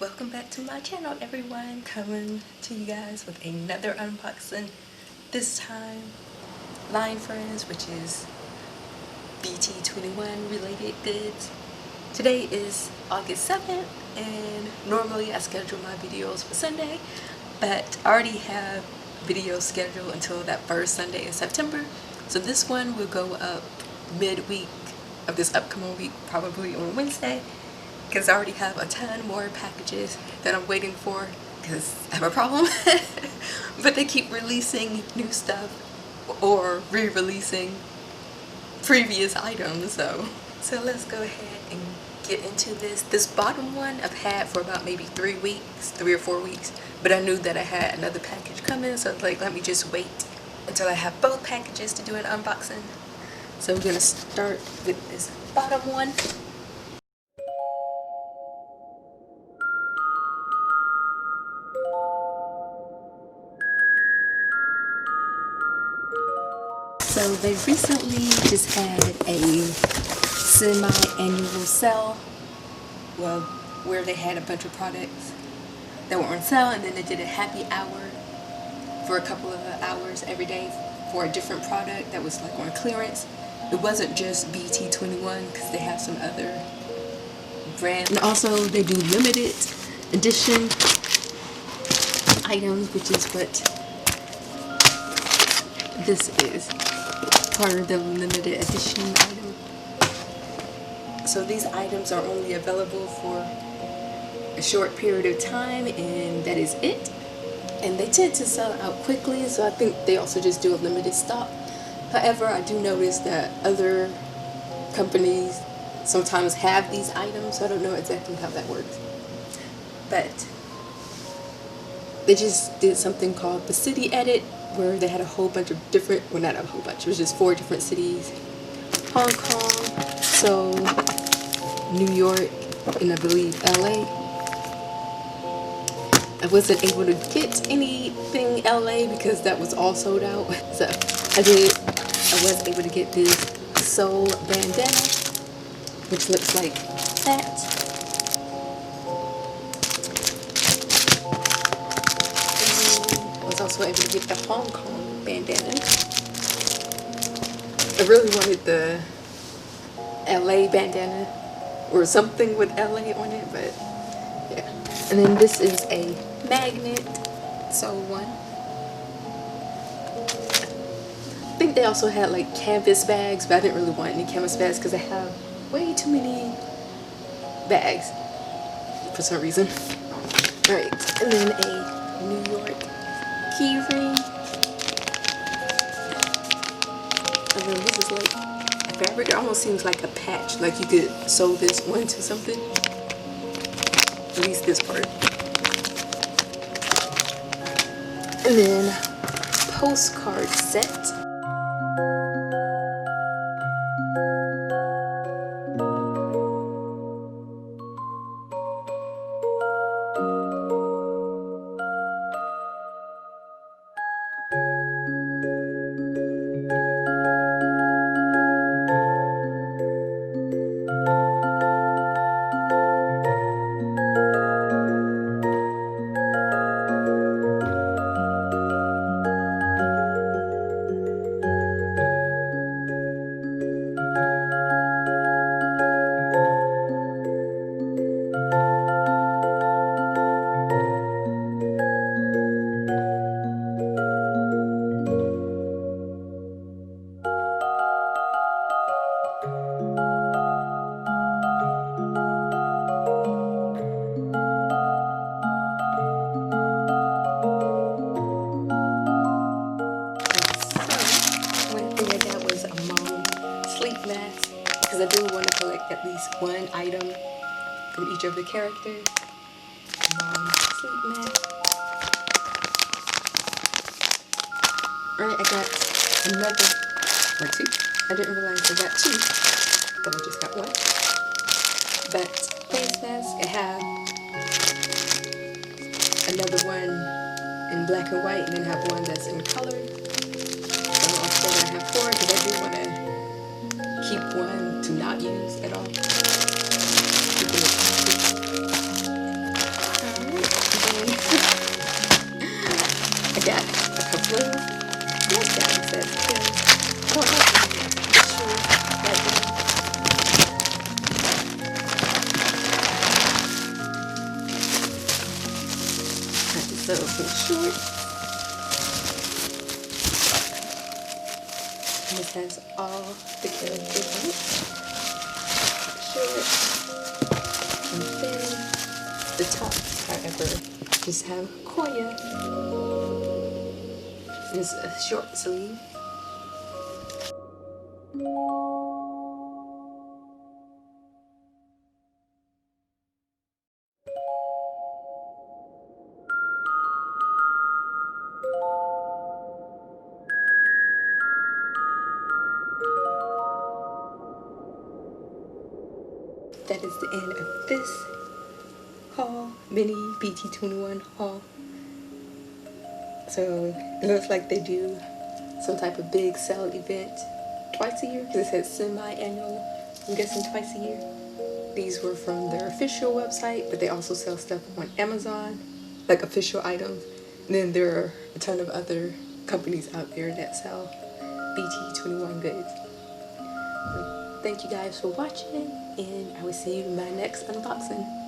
Welcome back to my channel, everyone. Coming to you guys with another unboxing. This time, Line Friends, which is BT21 related goods. Today is August 7th, and normally I schedule my videos for Sunday, but I already have videos scheduled until that first Sunday in September. So this one will go up midweek of this upcoming week, probably on Wednesday, because I already have a ton more packages that I'm waiting for because I have a problem. But they keep releasing new stuff or re-releasing previous items, so let's go ahead and get into this. This bottom one I've had for about maybe 3 or 4 weeks, but I knew that I had another package coming, so like, let me just wait until I have both packages to do an unboxing. So we're gonna start with this bottom one. So they recently just had a semi-annual sale, well, where they had a bunch of products that were on sale, and then they did a happy hour for a couple of hours every day for a different product that was like on clearance. It wasn't just BT21 because they have some other brands, and also they do limited edition items, which is what this is. Part of the limited edition item. So these items are only available for a short period of time, and that is it. And they tend to sell out quickly, so I think they also just do a limited stock. However, I do notice that other companies sometimes have these items, so I don't know exactly how that works. But they just did something called the City Edit, where they had a whole bunch of different, well, not a whole bunch, it was just 4 different cities: Hong Kong, Seoul, New York, and I believe LA. I wasn't able to get anything LA because that was all sold out. So I was able to get this Seoul bandana, which looks like that. Also able to get the Hong Kong bandana. I really wanted the LA bandana or something with LA on it, but yeah. And then this is a magnet, Seoul one. I think they also had like canvas bags, but I didn't really want any canvas bags because I have way too many bags for some reason. Alright, and then a New York key ring, and then this is like fabric. It almost seems like a patch, like you could sew this onto something, at least this part. And then postcard set. Mask, because I do want to collect at least one item from each of the characters. Sleep mask. Alright, I got another, or 2. I didn't realize I got 2, but I just got 1. But face mask, I have another one in black and white, and then have one that's in color. So altogether I have 4, because I do want to keep one to not use at all. also some shorts. And this has all the characters in it. Shorts. And then the tops, however, just have Koya. It's a short sleeve. That is the end of this haul, mini BT21 haul. So it looks like they do some type of big sale event twice a year, because it says semi-annual. I'm guessing twice a year. These were from their official website, but they also sell stuff on Amazon, like official items. And then there are a ton of other companies out there that sell BT21 goods. So thank you guys for watching, and I will see you in my next unboxing.